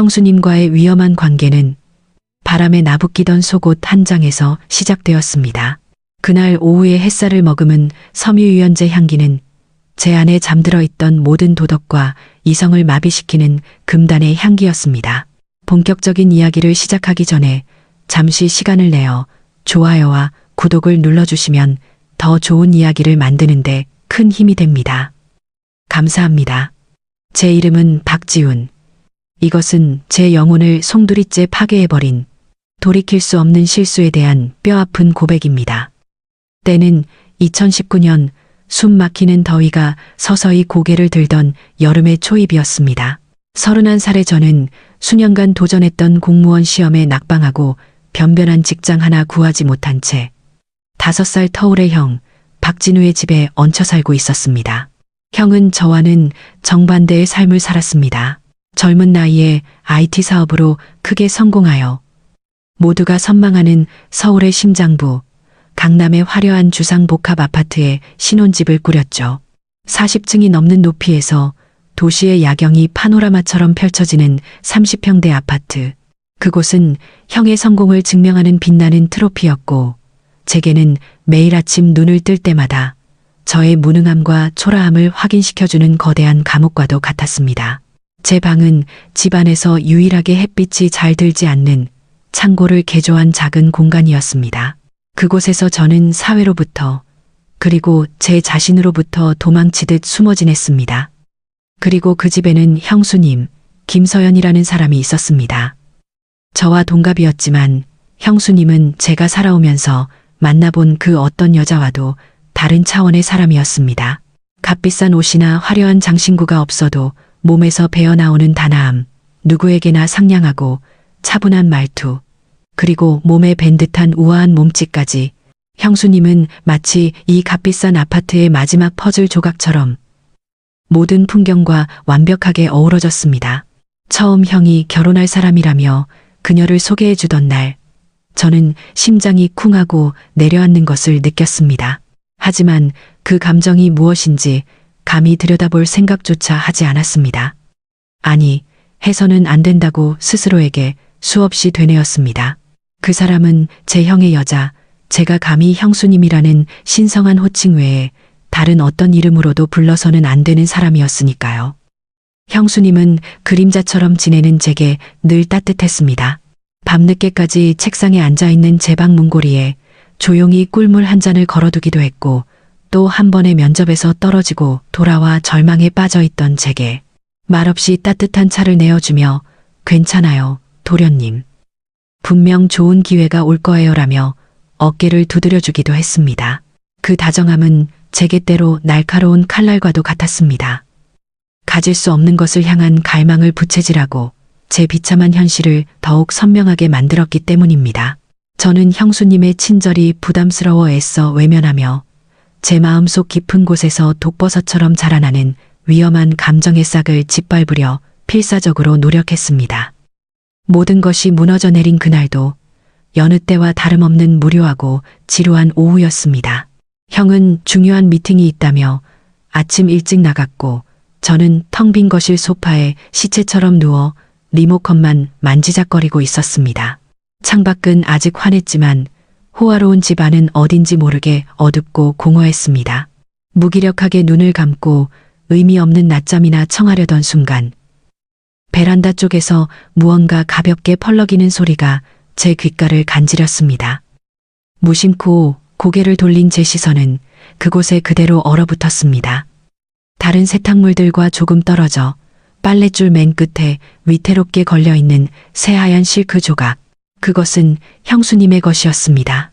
형수님과의 위험한 관계는 바람에 나부끼던 속옷 한 장에서 시작되었습니다. 그날 오후에 햇살을 머금은 섬유유연제 향기는 제 안에 잠들어 있던 모든 도덕과 이성을 마비시키는 금단의 향기였습니다. 본격적인 이야기를 시작하기 전에 잠시 시간을 내어 좋아요와 구독을 눌러주시면 더 좋은 이야기를 만드는데 큰 힘이 됩니다. 감사합니다. 제 이름은 박지훈. 이것은 제 영혼을 송두리째 파괴해버린 돌이킬 수 없는 실수에 대한 뼈아픈 고백입니다. 때는 2019년 숨 막히는 더위가 서서히 고개를 들던 여름의 초입이었습니다. 31살의 저는 수년간 도전했던 공무원 시험에 낙방하고 변변한 직장 하나 구하지 못한 채 5살 터울의 형 박진우의 집에 얹혀 살고 있었습니다. 형은 저와는 정반대의 삶을 살았습니다. 젊은 나이에 IT 사업으로 크게 성공하여 모두가 선망하는 서울의 심장부, 강남의 화려한 주상복합 아파트에 신혼집을 꾸렸죠. 40층이 넘는 높이에서 도시의 야경이 파노라마처럼 펼쳐지는 30평대 아파트. 그곳은 형의 성공을 증명하는 빛나는 트로피였고, 제게는 매일 아침 눈을 뜰 때마다 저의 무능함과 초라함을 확인시켜주는 거대한 감옥과도 같았습니다. 제 방은 집안에서 유일하게 햇빛이 잘 들지 않는 창고를 개조한 작은 공간이었습니다. 그곳에서 저는 사회로부터 그리고 제 자신으로부터 도망치듯 숨어 지냈습니다. 그리고 그 집에는 형수님, 김서연이라는 사람이 있었습니다. 저와 동갑이었지만 형수님은 제가 살아오면서 만나본 그 어떤 여자와도 다른 차원의 사람이었습니다. 값비싼 옷이나 화려한 장신구가 없어도 몸에서 배어나오는 단아함, 누구에게나 상냥하고 차분한 말투, 그리고 몸에 밴 듯한 우아한 몸짓까지 형수님은 마치 이 값비싼 아파트의 마지막 퍼즐 조각처럼 모든 풍경과 완벽하게 어우러졌습니다. 처음 형이 결혼할 사람이라며 그녀를 소개해 주던 날, 저는 심장이 쿵하고 내려앉는 것을 느꼈습니다. 하지만 그 감정이 무엇인지 감히 들여다볼 생각조차 하지 않았습니다. 아니, 해서는 안 된다고 스스로에게 수없이 되뇌었습니다. 그 사람은 제 형의 여자, 제가 감히 형수님이라는 신성한 호칭 외에 다른 어떤 이름으로도 불러서는 안 되는 사람이었으니까요. 형수님은 그림자처럼 지내는 제게 늘 따뜻했습니다. 밤늦게까지 책상에 앉아있는 제 방 문고리에 조용히 꿀물 한 잔을 걸어두기도 했고, 또 한 번의 면접에서 떨어지고 돌아와 절망에 빠져있던 제게 말없이 따뜻한 차를 내어주며 괜찮아요, 도련님. 분명 좋은 기회가 올 거예요라며 어깨를 두드려주기도 했습니다. 그 다정함은 제게 때로 날카로운 칼날과도 같았습니다. 가질 수 없는 것을 향한 갈망을 부채질하고 제 비참한 현실을 더욱 선명하게 만들었기 때문입니다. 저는 형수님의 친절이 부담스러워 애써 외면하며 제 마음속 깊은 곳에서 독버섯처럼 자라나는 위험한 감정의 싹을 짓밟으려 필사적으로 노력했습니다. 모든 것이 무너져 내린 그날도 여느 때와 다름없는 무료하고 지루한 오후였습니다. 형은 중요한 미팅이 있다며 아침 일찍 나갔고, 저는 텅 빈 거실 소파에 시체처럼 누워 리모컨만 만지작거리고 있었습니다. 창밖은 아직 환했지만 호화로운 집 안은 어딘지 모르게 어둡고 공허했습니다. 무기력하게 눈을 감고 의미 없는 낮잠이나 청하려던 순간, 베란다 쪽에서 무언가 가볍게 펄럭이는 소리가 제 귓가를 간지렸습니다. 무심코 고개를 돌린 제 시선은 그곳에 그대로 얼어붙었습니다. 다른 세탁물들과 조금 떨어져 빨랫줄 맨 끝에 위태롭게 걸려있는 새하얀 실크 조각. 그것은 형수님의 것이었습니다.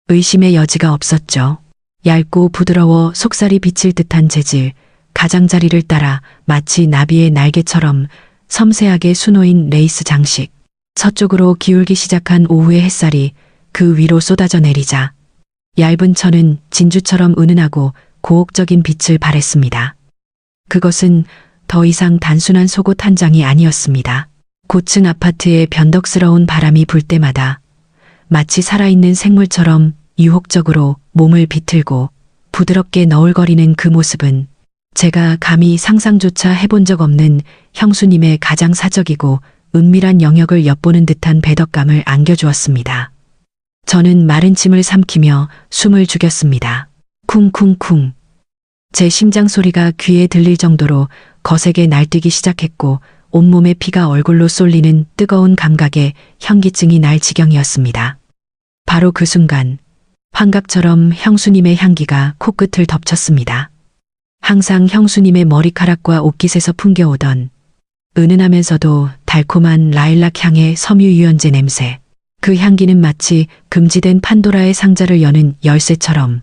의심의 여지가 없었죠. 얇고 부드러워 속살이 비칠 듯한 재질, 가장자리를 따라 마치 나비의 날개처럼 섬세하게 수놓인 레이스 장식. 서쪽으로 기울기 시작한 오후의 햇살이 그 위로 쏟아져 내리자 얇은 천은 진주처럼 은은하고 고혹적인 빛을 발했습니다. 그것은 더 이상 단순한 속옷 한 장이 아니었습니다. 고층 아파트에 변덕스러운 바람이 불 때마다 마치 살아있는 생물처럼 유혹적으로 몸을 비틀고 부드럽게 너울거리는 그 모습은 제가 감히 상상조차 해본 적 없는 형수님의 가장 사적이고 은밀한 영역을 엿보는 듯한 배덕감을 안겨주었습니다. 저는 마른 침을 삼키며 숨을 죽였습니다. 쿵쿵쿵. 제 심장 소리가 귀에 들릴 정도로 거세게 날뛰기 시작했고 온몸에 피가 얼굴로 쏠리는 뜨거운 감각에 현기증이 날 지경이었습니다. 바로 그 순간 환각처럼 형수님의 향기가 코끝을 덮쳤습니다. 항상 형수님의 머리카락과 옷깃에서 풍겨오던 은은하면서도 달콤한 라일락 향의 섬유유연제 냄새. 그 향기는 마치 금지된 판도라의 상자를 여는 열쇠처럼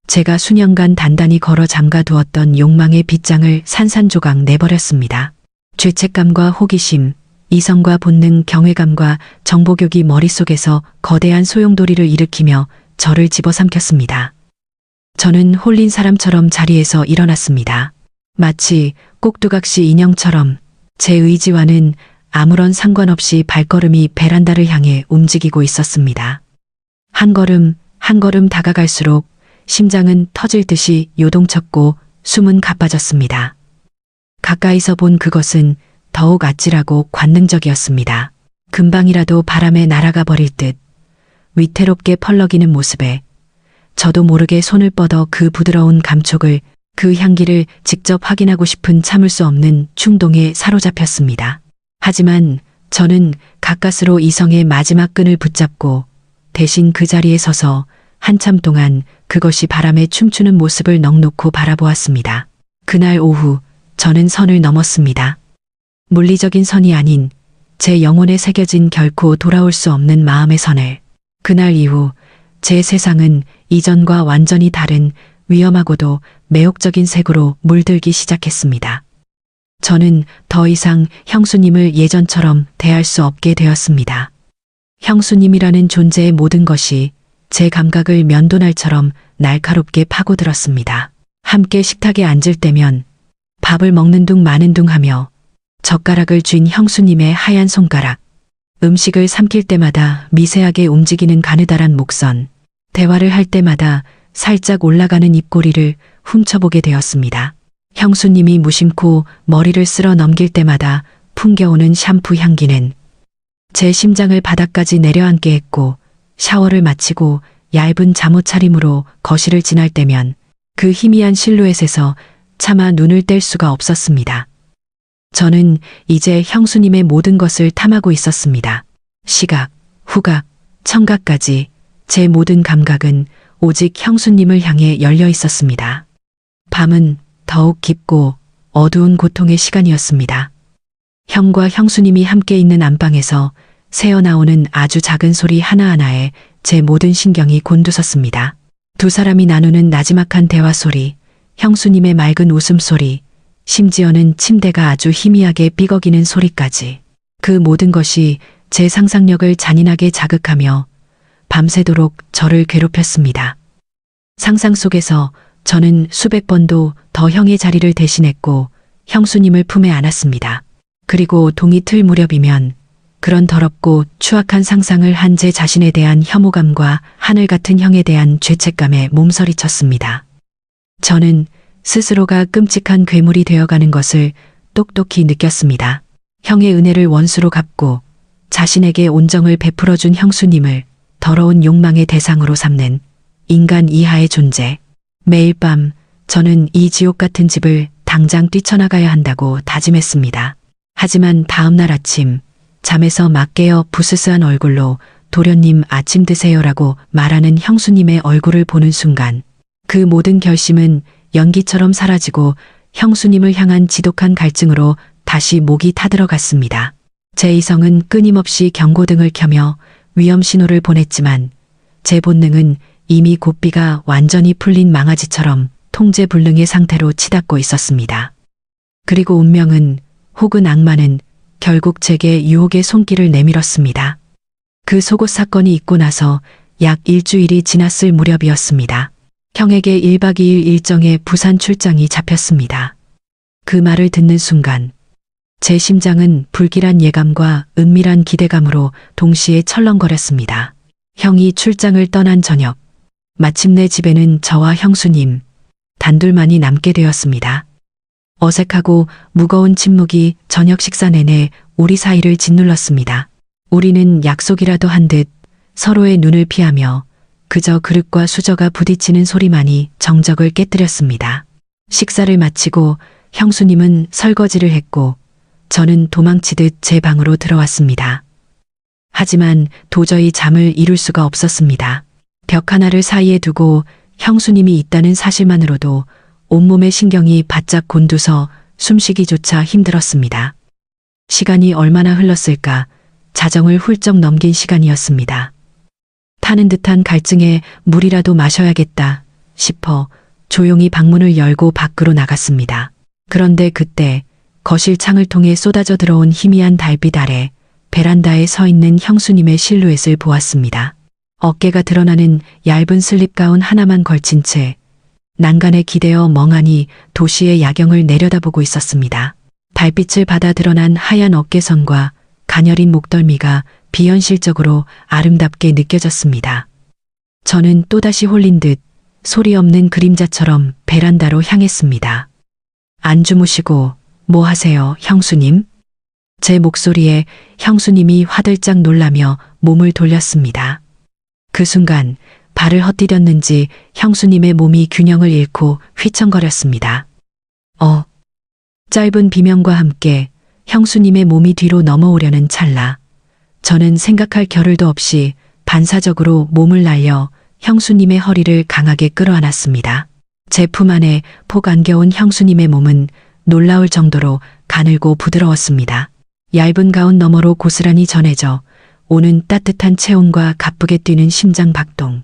제가 수년간 단단히 걸어 잠가두었던 욕망의 빗장을 산산조각 내버렸습니다. 죄책감과 호기심, 이성과 본능, 경외감과 정복욕이 머릿속에서 거대한 소용돌이를 일으키며 저를 집어삼켰습니다. 저는 홀린 사람처럼 자리에서 일어났습니다. 마치 꼭두각시 인형처럼 제 의지와는 아무런 상관없이 발걸음이 베란다를 향해 움직이고 있었습니다. 한 걸음 한 걸음 다가갈수록 심장은 터질 듯이 요동쳤고 숨은 가빠졌습니다. 가까이서 본 그것은 더욱 아찔하고 관능적이었습니다. 금방이라도 바람에 날아가 버릴 듯 위태롭게 펄럭이는 모습에 저도 모르게 손을 뻗어 그 부드러운 감촉을, 그 향기를 직접 확인하고 싶은 참을 수 없는 충동에 사로잡혔습니다. 하지만 저는 가까스로 이성의 마지막 끈을 붙잡고 대신 그 자리에 서서 한참 동안 그것이 바람에 춤추는 모습을 넋놓고 바라보았습니다. 그날 오후 저는 선을 넘었습니다. 물리적인 선이 아닌 제 영혼에 새겨진 결코 돌아올 수 없는 마음의 선을. 그날 이후 제 세상은 이전과 완전히 다른 위험하고도 매혹적인 색으로 물들기 시작했습니다. 저는 더 이상 형수님을 예전처럼 대할 수 없게 되었습니다. 형수님이라는 존재의 모든 것이 제 감각을 면도날처럼 날카롭게 파고들었습니다. 함께 식탁에 앉을 때면 밥을 먹는 둥 마는 둥 하며 젓가락을 쥔 형수님의 하얀 손가락, 음식을 삼킬 때마다 미세하게 움직이는 가느다란 목선, 대화를 할 때마다 살짝 올라가는 입꼬리를 훔쳐보게 되었습니다. 형수님이 무심코 머리를 쓸어 넘길 때마다 풍겨오는 샴푸 향기는 제 심장을 바닥까지 내려앉게 했고, 샤워를 마치고 얇은 잠옷 차림으로 거실을 지날 때면 그 희미한 실루엣에서 차마 눈을 뗄 수가 없었습니다. 저는 이제 형수님의 모든 것을 탐하고 있었습니다. 시각, 후각, 청각까지 제 모든 감각은 오직 형수님을 향해 열려 있었습니다. 밤은 더욱 깊고 어두운 고통의 시간이었습니다. 형과 형수님이 함께 있는 안방에서 새어나오는 아주 작은 소리 하나하나에 제 모든 신경이 곤두섰습니다. 두 사람이 나누는 나지막한 대화 소리, 형수님의 맑은 웃음소리, 심지어는 침대가 아주 희미하게 삐걱이는 소리까지. 그 모든 것이 제 상상력을 잔인하게 자극하며 밤새도록 저를 괴롭혔습니다. 상상 속에서 저는 수백 번도 더 형의 자리를 대신했고 형수님을 품에 안았습니다. 그리고 동이 틀 무렵이면 그런 더럽고 추악한 상상을 한 제 자신에 대한 혐오감과 하늘 같은 형에 대한 죄책감에 몸서리쳤습니다. 저는 스스로가 끔찍한 괴물이 되어가는 것을 똑똑히 느꼈습니다. 형의 은혜를 원수로 갚고 자신에게 온정을 베풀어준 형수님을 더러운 욕망의 대상으로 삼는 인간 이하의 존재. 매일 밤 저는 이 지옥 같은 집을 당장 뛰쳐나가야 한다고 다짐했습니다. 하지만 다음 날 아침 잠에서 막 깨어 부스스한 얼굴로 도련님 아침 드세요라고 말하는 형수님의 얼굴을 보는 순간 그 모든 결심은 연기처럼 사라지고 형수님을 향한 지독한 갈증으로 다시 목이 타들어갔습니다. 제 이성은 끊임없이 경고등을 켜며 위험 신호를 보냈지만 제 본능은 이미 고삐가 완전히 풀린 망아지처럼 통제불능의 상태로 치닫고 있었습니다. 그리고 운명은 혹은 악마는 결국 제게 유혹의 손길을 내밀었습니다. 그 속옷 사건이 있고 나서 약 일주일이 지났을 무렵이었습니다. 형에게 1박 2일 일정의 부산 출장이 잡혔습니다. 그 말을 듣는 순간 제 심장은 불길한 예감과 은밀한 기대감으로 동시에 철렁거렸습니다. 형이 출장을 떠난 저녁, 마침내 집에는 저와 형수님 단둘만이 남게 되었습니다. 어색하고 무거운 침묵이 저녁 식사 내내 우리 사이를 짓눌렀습니다. 우리는 약속이라도 한 듯 서로의 눈을 피하며 그저 그릇과 수저가 부딪히는 소리만이 정적을 깨뜨렸습니다. 식사를 마치고 형수님은 설거지를 했고 저는 도망치듯 제 방으로 들어왔습니다. 하지만 도저히 잠을 이룰 수가 없었습니다. 벽 하나를 사이에 두고 형수님이 있다는 사실만으로도 온몸의 신경이 바짝 곤두서 숨쉬기조차 힘들었습니다. 시간이 얼마나 흘렀을까? 자정을 훌쩍 넘긴 시간이었습니다. 타는 듯한 갈증에 물이라도 마셔야겠다 싶어 조용히 방문을 열고 밖으로 나갔습니다. 그런데 그때 거실 창을 통해 쏟아져 들어온 희미한 달빛 아래 베란다에 서 있는 형수님의 실루엣을 보았습니다. 어깨가 드러나는 얇은 슬립 가운 하나만 걸친 채 난간에 기대어 멍하니 도시의 야경을 내려다보고 있었습니다. 달빛을 받아 드러난 하얀 어깨선과 가녀린 목덜미가 비현실적으로 아름답게 느껴졌습니다. 저는 또다시 홀린 듯 소리 없는 그림자처럼 베란다로 향했습니다. 안 주무시고 뭐 하세요, 형수님? 제 목소리에 형수님이 화들짝 놀라며 몸을 돌렸습니다. 그 순간 발을 헛디뎠는지 형수님의 몸이 균형을 잃고 휘청거렸습니다. 짧은 비명과 함께 형수님의 몸이 뒤로 넘어오려는 찰나 저는 생각할 겨를도 없이 반사적으로 몸을 날려 형수님의 허리를 강하게 끌어안았습니다. 제 품 안에 폭 안겨온 형수님의 몸은 놀라울 정도로 가늘고 부드러웠습니다. 얇은 가운 너머로 고스란히 전해져 오는 따뜻한 체온과 가쁘게 뛰는 심장 박동.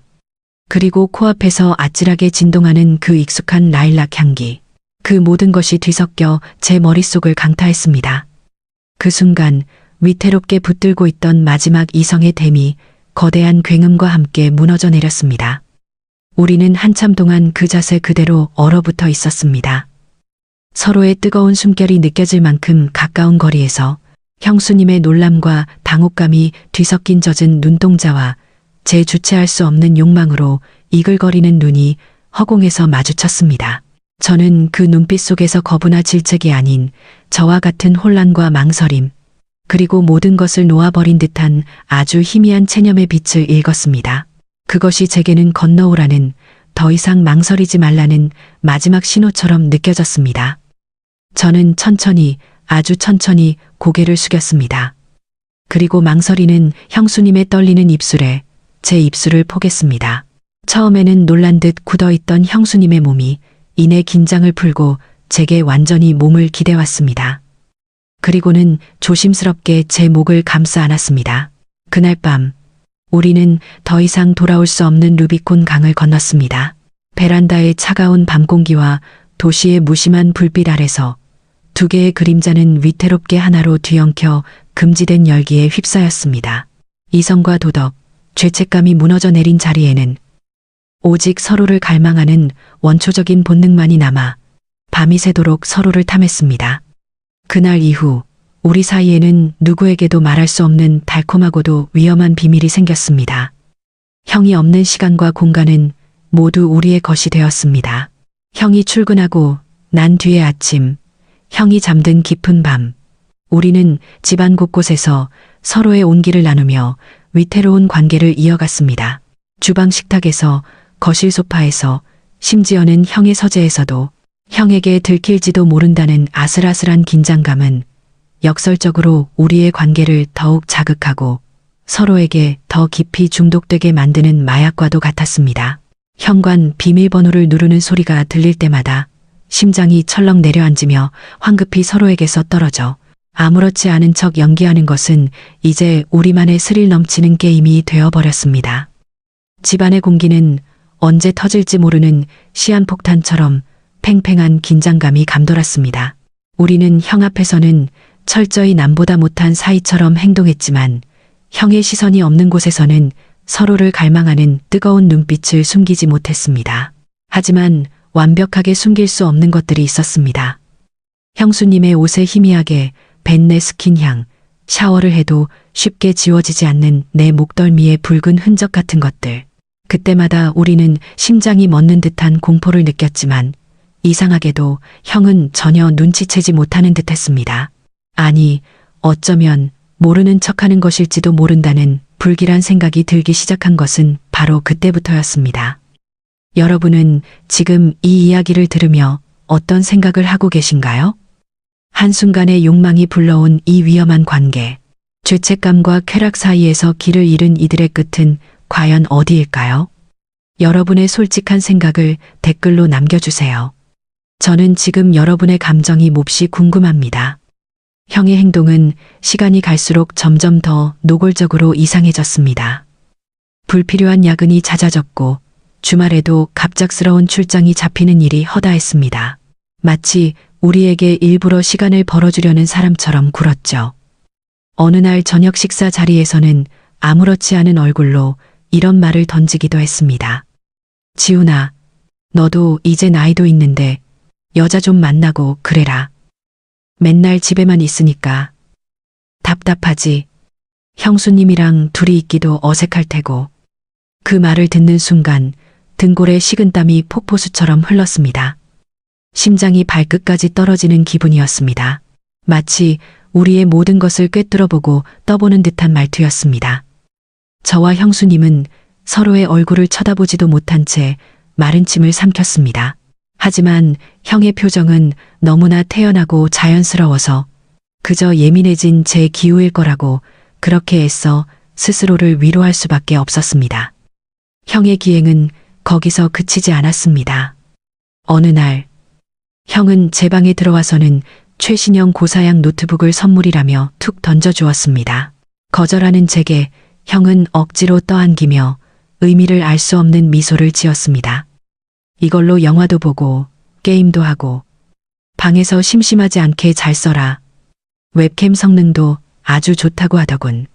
그리고 코앞에서 아찔하게 진동하는 그 익숙한 라일락 향기. 그 모든 것이 뒤섞여 제 머릿속을 강타했습니다. 그 순간 위태롭게 붙들고 있던 마지막 이성의 댐이 거대한 굉음과 함께 무너져 내렸습니다. 우리는 한참 동안 그 자세 그대로 얼어붙어 있었습니다. 서로의 뜨거운 숨결이 느껴질 만큼 가까운 거리에서 형수님의 놀람과 당혹감이 뒤섞인 젖은 눈동자와 제 주체할 수 없는 욕망으로 이글거리는 눈이 허공에서 마주쳤습니다. 저는 그 눈빛 속에서 거부나 질책이 아닌 저와 같은 혼란과 망설임, 그리고 모든 것을 놓아버린 듯한 아주 희미한 체념의 빛을 읽었습니다. 그것이 제게는 건너오라는, 더 이상 망설이지 말라는 마지막 신호처럼 느껴졌습니다. 저는 천천히, 아주 천천히 고개를 숙였습니다. 그리고 망설이는 형수님의 떨리는 입술에 제 입술을 포겠습니다. 처음에는 놀란 듯 굳어있던 형수님의 몸이 이내 긴장을 풀고 제게 완전히 몸을 기대왔습니다. 그리고는 조심스럽게 제 목을 감싸 안았습니다. 그날 밤 우리는 더 이상 돌아올 수 없는 루비콘 강을 건넜습니다. 베란다의 차가운 밤 공기와 도시의 무심한 불빛 아래서 두 개의 그림자는 위태롭게 하나로 뒤엉켜 금지된 열기에 휩싸였습니다. 이성과 도덕, 죄책감이 무너져 내린 자리에는 오직 서로를 갈망하는 원초적인 본능만이 남아 밤이 새도록 서로를 탐했습니다. 그날 이후 우리 사이에는 누구에게도 말할 수 없는 달콤하고도 위험한 비밀이 생겼습니다. 형이 없는 시간과 공간은 모두 우리의 것이 되었습니다. 형이 출근하고 난 뒤의 아침, 형이 잠든 깊은 밤, 우리는 집안 곳곳에서 서로의 온기를 나누며 위태로운 관계를 이어갔습니다. 주방 식탁에서, 거실 소파에서, 심지어는 형의 서재에서도 형에게 들킬지도 모른다는 아슬아슬한 긴장감은 역설적으로 우리의 관계를 더욱 자극하고 서로에게 더 깊이 중독되게 만드는 마약과도 같았습니다. 현관 비밀번호를 누르는 소리가 들릴 때마다 심장이 철렁 내려앉으며 황급히 서로에게서 떨어져 아무렇지 않은 척 연기하는 것은 이제 우리만의 스릴 넘치는 게임이 되어버렸습니다. 집안의 공기는 언제 터질지 모르는 시한폭탄처럼 팽팽한 긴장감이 감돌았습니다. 우리는 형 앞에서는 철저히 남보다 못한 사이처럼 행동했지만 형의 시선이 없는 곳에서는 서로를 갈망하는 뜨거운 눈빛을 숨기지 못했습니다. 하지만 완벽하게 숨길 수 없는 것들이 있었습니다. 형수님의 옷에 희미하게 밴 내 스킨향, 샤워를 해도 쉽게 지워지지 않는 내 목덜미의 붉은 흔적 같은 것들. 그때마다 우리는 심장이 멎는 듯한 공포를 느꼈지만 이상하게도 형은 전혀 눈치채지 못하는 듯했습니다. 아니, 어쩌면 모르는 척하는 것일지도 모른다는 불길한 생각이 들기 시작한 것은 바로 그때부터였습니다. 여러분은 지금 이 이야기를 들으며 어떤 생각을 하고 계신가요? 한순간의 욕망이 불러온 이 위험한 관계, 죄책감과 쾌락 사이에서 길을 잃은 이들의 끝은 과연 어디일까요? 여러분의 솔직한 생각을 댓글로 남겨주세요. 저는 지금 여러분의 감정이 몹시 궁금합니다. 형의 행동은 시간이 갈수록 점점 더 노골적으로 이상해졌습니다. 불필요한 야근이 잦아졌고 주말에도 갑작스러운 출장이 잡히는 일이 허다했습니다. 마치 우리에게 일부러 시간을 벌어주려는 사람처럼 굴었죠. 어느 날 저녁 식사 자리에서는 아무렇지 않은 얼굴로 이런 말을 던지기도 했습니다. 지훈아, 너도 이제 나이도 있는데 여자 좀 만나고 그래라. 맨날 집에만 있으니까 답답하지. 형수님이랑 둘이 있기도 어색할 테고. 그 말을 듣는 순간 등골에 식은땀이 폭포수처럼 흘렀습니다. 심장이 발끝까지 떨어지는 기분이었습니다. 마치 우리의 모든 것을 꿰뚫어보고 떠보는 듯한 말투였습니다. 저와 형수님은 서로의 얼굴을 쳐다보지도 못한 채 마른 침을 삼켰습니다. 하지만 형의 표정은 너무나 태연하고 자연스러워서 그저 예민해진 제 기우일 거라고 그렇게 애써 스스로를 위로할 수밖에 없었습니다. 형의 기행은 거기서 그치지 않았습니다. 어느 날 형은 제 방에 들어와서는 최신형 고사양 노트북을 선물이라며 툭 던져주었습니다. 거절하는 제게 형은 억지로 떠안기며 의미를 알 수 없는 미소를 지었습니다. 이걸로 영화도 보고 게임도 하고 방에서 심심하지 않게 잘 써라. 웹캠 성능도 아주 좋다고 하더군.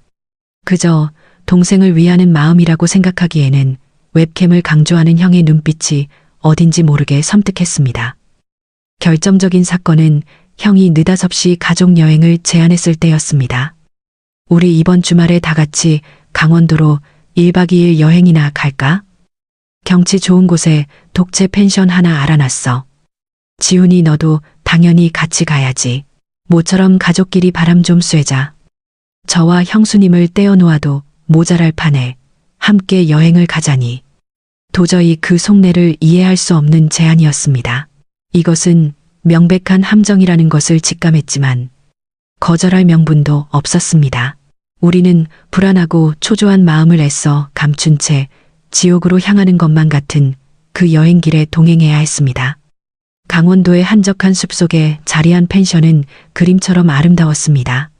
그저 동생을 위하는 마음이라고 생각하기에는 웹캠을 강조하는 형의 눈빛이 어딘지 모르게 섬뜩했습니다. 결정적인 사건은 형이 느닷없이 가족여행을 제안했을 때였습니다. 우리 이번 주말에 다 같이 강원도로 1박 2일 여행이나 갈까? 경치 좋은 곳에 독채 펜션 하나 알아놨어. 지훈이 너도 당연히 같이 가야지. 모처럼 가족끼리 바람 좀 쐬자. 저와 형수님을 떼어놓아도 모자랄 판에 함께 여행을 가자니. 도저히 그 속내를 이해할 수 없는 제안이었습니다. 이것은 명백한 함정이라는 것을 직감했지만 거절할 명분도 없었습니다. 우리는 불안하고 초조한 마음을 애써 감춘 채 지옥으로 향하는 것만 같은 그 여행길에 동행해야 했습니다. 강원도의 한적한 숲속에 자리한 펜션은 그림처럼 아름다웠습니다.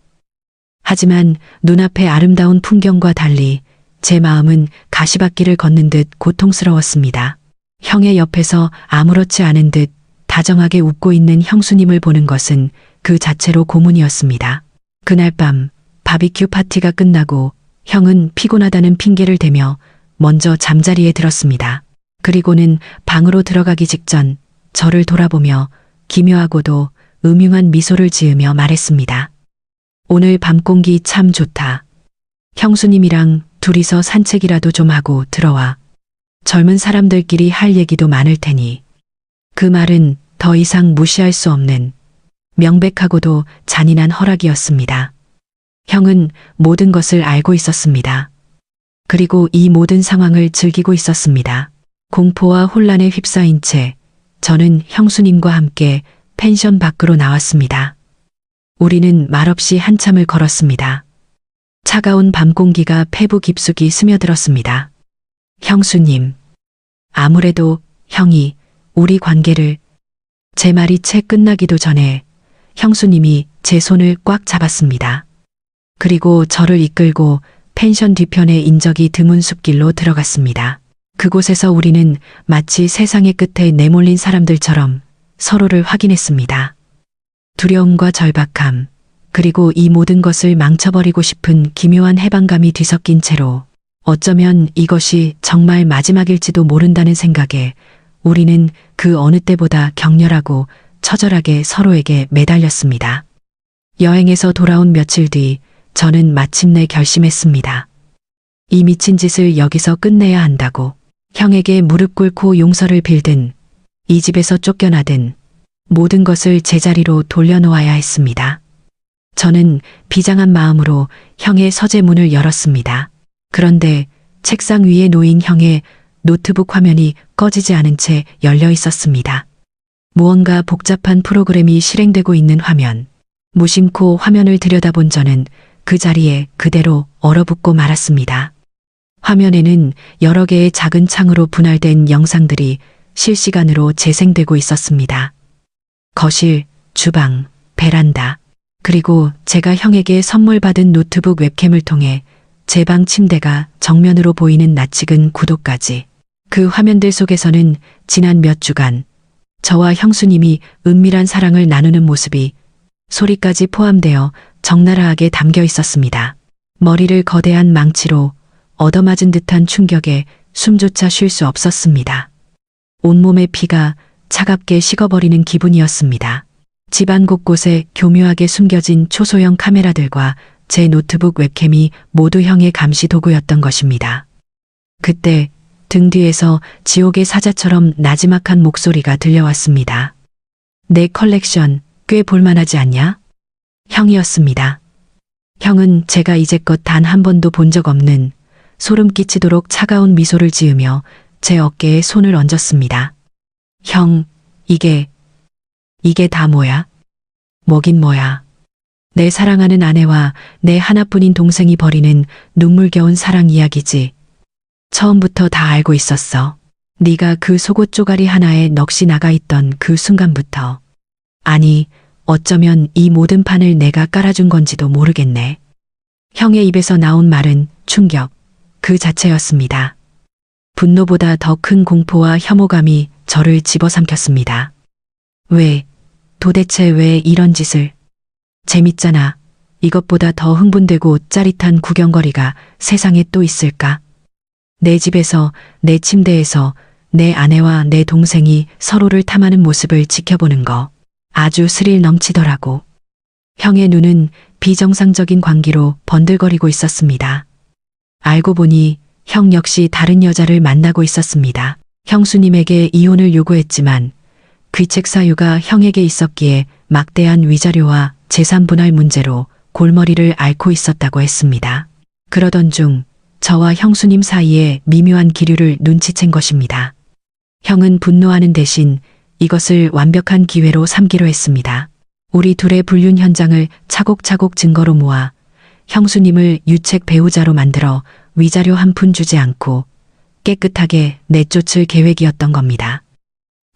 하지만 눈앞의 아름다운 풍경과 달리 제 마음은 가시밭길을 걷는 듯 고통스러웠습니다. 형의 옆에서 아무렇지 않은 듯 다정하게 웃고 있는 형수님을 보는 것은 그 자체로 고문이었습니다. 그날 밤 바비큐 파티가 끝나고 형은 피곤하다는 핑계를 대며 먼저 잠자리에 들었습니다. 그리고는 방으로 들어가기 직전 저를 돌아보며 기묘하고도 음흉한 미소를 지으며 말했습니다. 오늘 밤 공기 참 좋다. 형수님이랑 둘이서 산책이라도 좀 하고 들어와. 젊은 사람들끼리 할 얘기도 많을 테니. 그 말은 더 이상 무시할 수 없는 명백하고도 잔인한 허락이었습니다. 형은 모든 것을 알고 있었습니다. 그리고 이 모든 상황을 즐기고 있었습니다. 공포와 혼란에 휩싸인 채 저는 형수님과 함께 펜션 밖으로 나왔습니다. 우리는 말없이 한참을 걸었습니다. 차가운 밤 공기가 폐부 깊숙이 스며들었습니다. 형수님, 아무래도 형이 우리 관계를. 제 말이 채 끝나기도 전에 형수님이 제 손을 꽉 잡았습니다. 그리고 저를 이끌고 펜션 뒤편의 인적이 드문 숲길로 들어갔습니다. 그곳에서 우리는 마치 세상의 끝에 내몰린 사람들처럼 서로를 확인했습니다. 두려움과 절박함, 그리고 이 모든 것을 망쳐버리고 싶은 기묘한 해방감이 뒤섞인 채로 어쩌면 이것이 정말 마지막일지도 모른다는 생각에 우리는 그 어느 때보다 격렬하고 처절하게 서로에게 매달렸습니다. 여행에서 돌아온 며칠 뒤 저는 마침내 결심했습니다. 이 미친 짓을 여기서 끝내야 한다고. 형에게 무릎 꿇고 용서를 빌든 이 집에서 쫓겨나든 모든 것을 제자리로 돌려놓아야 했습니다. 저는 비장한 마음으로 형의 서재 문을 열었습니다. 그런데 책상 위에 놓인 형의 노트북 화면이 꺼지지 않은 채 열려 있었습니다. 무언가 복잡한 프로그램이 실행되고 있는 화면. 무심코 화면을 들여다본 저는 그 자리에 그대로 얼어붙고 말았습니다. 화면에는 여러 개의 작은 창으로 분할된 영상들이 실시간으로 재생되고 있었습니다. 거실, 주방, 베란다, 그리고 제가 형에게 선물 받은 노트북 웹캠을 통해 제 방 침대가 정면으로 보이는 낯익은 구도까지. 그 화면들 속에서는 지난 몇 주간 저와 형수님이 은밀한 사랑을 나누는 모습이 소리까지 포함되어 적나라하게 담겨 있었습니다. 머리를 거대한 망치로 얻어맞은 듯한 충격에 숨조차 쉴 수 없었습니다. 온몸의 피가 차갑게 식어버리는 기분이었습니다. 집안 곳곳에 교묘하게 숨겨진 초소형 카메라들과 제 노트북 웹캠이 모두 형의 감시 도구였던 것입니다. 그때 등 뒤에서 지옥의 사자처럼 나지막한 목소리가 들려왔습니다. 내 컬렉션 꽤 볼만하지 않냐? 형이었습니다. 형은 제가 이제껏 단 한 번도 본 적 없는 소름 끼치도록 차가운 미소를 지으며 제 어깨에 손을 얹었습니다. 형, 이게 다 뭐야? 뭐긴 뭐야. 내 사랑하는 아내와 내 하나뿐인 동생이 벌이는 눈물겨운 사랑 이야기지. 처음부터 다 알고 있었어. 네가 그 속옷 쪼가리 하나에 넋이 나가 있던 그 순간부터. 아니, 어쩌면 이 모든 판을 내가 깔아준 건지도 모르겠네. 형의 입에서 나온 말은 충격, 그 자체였습니다. 분노보다 더 큰 공포와 혐오감이 저를 집어삼켰습니다. 도대체 왜 이런 짓을? 재밌잖아. 이것보다 더 흥분되고 짜릿한 구경거리가 세상에 또 있을까? 내 집에서, 내 침대에서 내 아내와 내 동생이 서로를 탐하는 모습을 지켜보는 거 아주 스릴 넘치더라고. 형의 눈은 비정상적인 광기로 번들거리고 있었습니다. 알고 보니 형 역시 다른 여자를 만나고 있었습니다. 형수님에게 이혼을 요구했지만 귀책 사유가 형에게 있었기에 막대한 위자료와 재산 분할 문제로 골머리를 앓고 있었다고 했습니다. 그러던 중 저와 형수님 사이에 미묘한 기류를 눈치챈 것입니다. 형은 분노하는 대신 이것을 완벽한 기회로 삼기로 했습니다. 우리 둘의 불륜 현장을 차곡차곡 증거로 모아 형수님을 유책 배우자로 만들어 위자료 한 푼 주지 않고 깨끗하게 내쫓을 계획이었던 겁니다.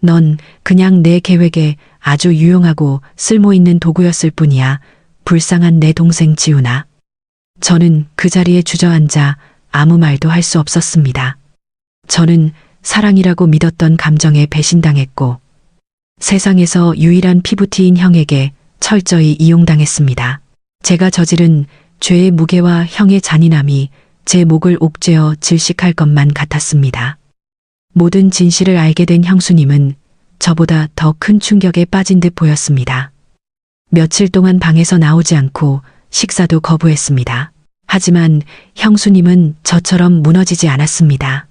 넌 그냥 내 계획에 아주 유용하고 쓸모있는 도구였을 뿐이야. 불쌍한 내 동생 지훈아. 저는 그 자리에 주저앉아 아무 말도 할 수 없었습니다. 저는 사랑이라고 믿었던 감정에 배신당했고 세상에서 유일한 피부티인 형에게 철저히 이용당했습니다. 제가 저지른 죄의 무게와 형의 잔인함이 제 목을 옥죄어 질식할 것만 같았습니다. 모든 진실을 알게 된 형수님은 저보다 더 큰 충격에 빠진 듯 보였습니다. 며칠 동안 방에서 나오지 않고 식사도 거부했습니다. 하지만 형수님은 저처럼 무너지지 않았습니다.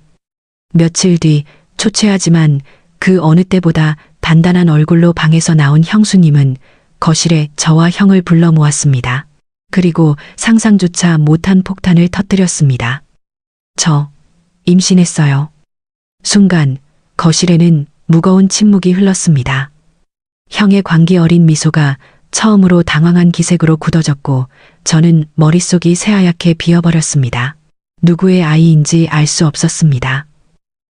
며칠 뒤 초췌하지만 그 어느 때보다 단단한 얼굴로 방에서 나온 형수님은 거실에 저와 형을 불러 모았습니다. 그리고 상상조차 못한 폭탄을 터뜨렸습니다. 저 임신했어요. 순간 거실에는 무거운 침묵이 흘렀습니다. 형의 광기 어린 미소가 처음으로 당황한 기색으로 굳어졌고 저는 머릿속이 새하얗게 비어버렸습니다. 누구의 아이인지 알 수 없었습니다.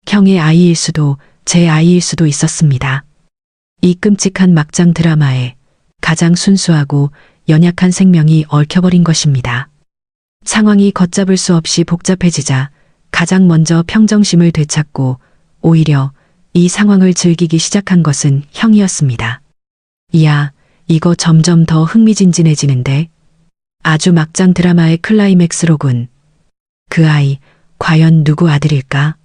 형의 아이일 수도 제 아이일 수도 있었습니다. 이 끔찍한 막장 드라마에 가장 순수하고 연약한 생명이 얽혀버린 것입니다. 상황이 걷잡을 수 없이 복잡해지자 가장 먼저 평정심을 되찾고 오히려 이 상황을 즐기기 시작한 것은 형이었습니다. 이야, 이거 점점 더 흥미진진해지는데. 아주 막장 드라마의 클라이맥스로군. 그 아이, 과연 누구 아들일까?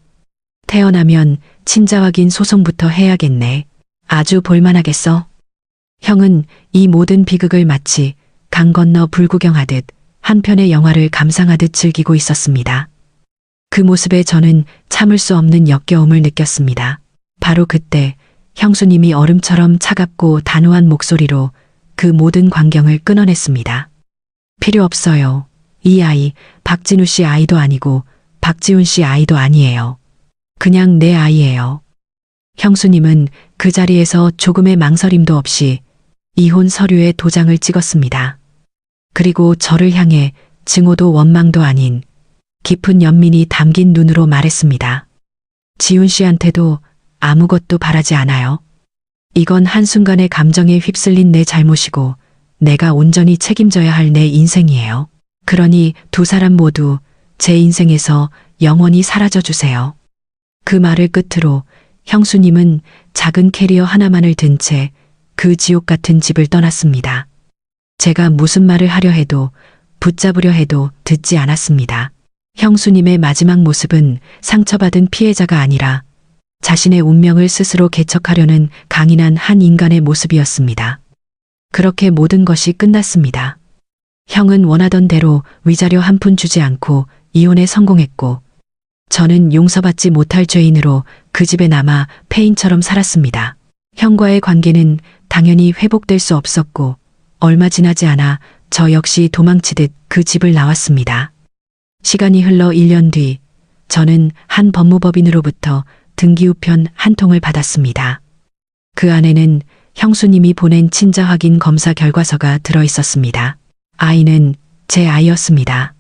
태어나면 친자 확인 소송부터 해야겠네. 아주 볼만하겠어. 형은 이 모든 비극을 마치 강 건너 불구경하듯 한 편의 영화를 감상하듯 즐기고 있었습니다. 그 모습에 저는 참을 수 없는 역겨움을 느꼈습니다. 바로 그때 형수님이 얼음처럼 차갑고 단호한 목소리로 그 모든 광경을 끊어냈습니다. 필요 없어요. 이 아이 박진우 씨 아이도 아니고 박지훈 씨 아이도 아니에요. 그냥 내 아이예요. 형수님은 그 자리에서 조금의 망설임도 없이 이혼 서류에 도장을 찍었습니다. 그리고 저를 향해 증오도 원망도 아닌 깊은 연민이 담긴 눈으로 말했습니다. 지훈 씨한테도 아무것도 바라지 않아요. 이건 한순간의 감정에 휩쓸린 내 잘못이고 내가 온전히 책임져야 할 내 인생이에요. 그러니 두 사람 모두 제 인생에서 영원히 사라져 주세요. 그 말을 끝으로 형수님은 작은 캐리어 하나만을 든 채 그 지옥 같은 집을 떠났습니다. 제가 무슨 말을 하려 해도 붙잡으려 해도 듣지 않았습니다. 형수님의 마지막 모습은 상처받은 피해자가 아니라 자신의 운명을 스스로 개척하려는 강인한 한 인간의 모습이었습니다. 그렇게 모든 것이 끝났습니다. 형은 원하던 대로 위자료 한 푼 주지 않고 이혼에 성공했고 저는 용서받지 못할 죄인으로 그 집에 남아 폐인처럼 살았습니다. 형과의 관계는 당연히 회복될 수 없었고 얼마 지나지 않아 저 역시 도망치듯 그 집을 나왔습니다. 시간이 흘러 1년 뒤 저는 한 법무법인으로부터 등기우편 한 통을 받았습니다. 그 안에는 형수님이 보낸 친자 확인 검사 결과서가 들어 있었습니다. 아이는 제 아이였습니다.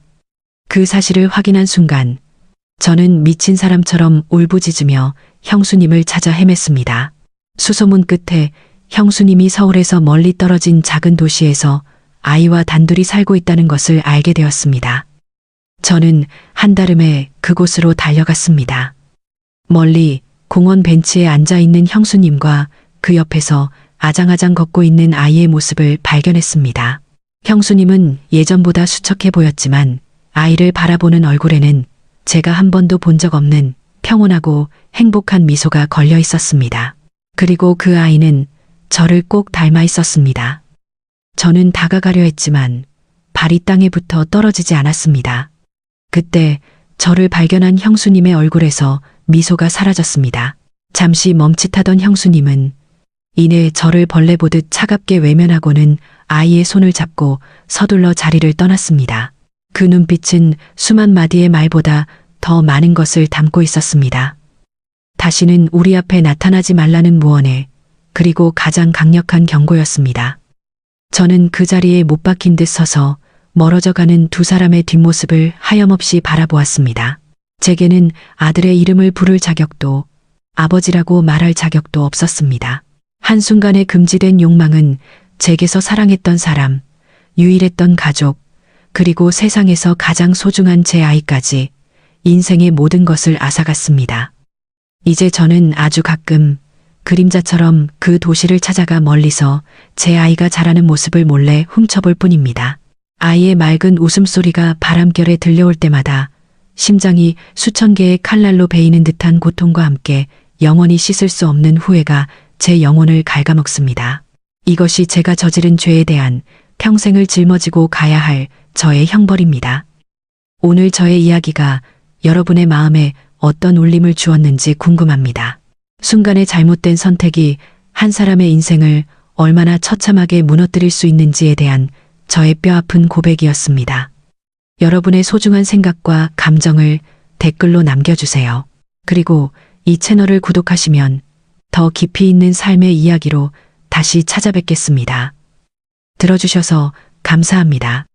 그 사실을 확인한 순간 저는 미친 사람처럼 울부짖으며 형수님을 찾아 헤맸습니다. 수소문 끝에 형수님이 서울에서 멀리 떨어진 작은 도시에서 아이와 단둘이 살고 있다는 것을 알게 되었습니다. 저는 한달음에 그곳으로 달려갔습니다. 멀리 공원 벤치에 앉아 있는 형수님과 그 옆에서 아장아장 걷고 있는 아이의 모습을 발견했습니다. 형수님은 예전보다 수척해 보였지만 아이를 바라보는 얼굴에는 제가 한 번도 본 적 없는 평온하고 행복한 미소가 걸려 있었습니다. 그리고 그 아이는 저를 꼭 닮아 있었습니다. 저는 다가가려 했지만 발이 땅에 붙어 떨어지지 않았습니다. 그때 저를 발견한 형수님의 얼굴에서 미소가 사라졌습니다. 잠시 멈칫하던 형수님은 이내 저를 벌레 보듯 차갑게 외면하고는 아이의 손을 잡고 서둘러 자리를 떠났습니다. 그 눈빛은 수만 마디의 말보다 더 많은 것을 담고 있었습니다. 다시는 우리 앞에 나타나지 말라는 무언에 그리고 가장 강력한 경고였습니다. 저는 그 자리에 못 박힌 듯 서서 멀어져가는 두 사람의 뒷모습을 하염없이 바라보았습니다. 제게는 아들의 이름을 부를 자격도 아버지라고 말할 자격도 없었습니다. 한순간에 금지된 욕망은 제게서 사랑했던 사람, 유일했던 가족, 그리고 세상에서 가장 소중한 제 아이까지 인생의 모든 것을 앗아갔습니다. 이제 저는 아주 가끔 그림자처럼 그 도시를 찾아가 멀리서 제 아이가 자라는 모습을 몰래 훔쳐볼 뿐입니다. 아이의 맑은 웃음소리가 바람결에 들려올 때마다 심장이 수천 개의 칼날로 베이는 듯한 고통과 함께 영원히 씻을 수 없는 후회가 제 영혼을 갉아먹습니다. 이것이 제가 저지른 죄에 대한 평생을 짊어지고 가야 할 저의 형벌입니다. 오늘 저의 이야기가 여러분의 마음에 어떤 울림을 주었는지 궁금합니다. 순간의 잘못된 선택이 한 사람의 인생을 얼마나 처참하게 무너뜨릴 수 있는지에 대한 저의 뼈아픈 고백이었습니다. 여러분의 소중한 생각과 감정을 댓글로 남겨주세요. 그리고 이 채널을 구독하시면 더 깊이 있는 삶의 이야기로 다시 찾아뵙겠습니다. 들어주셔서 감사합니다.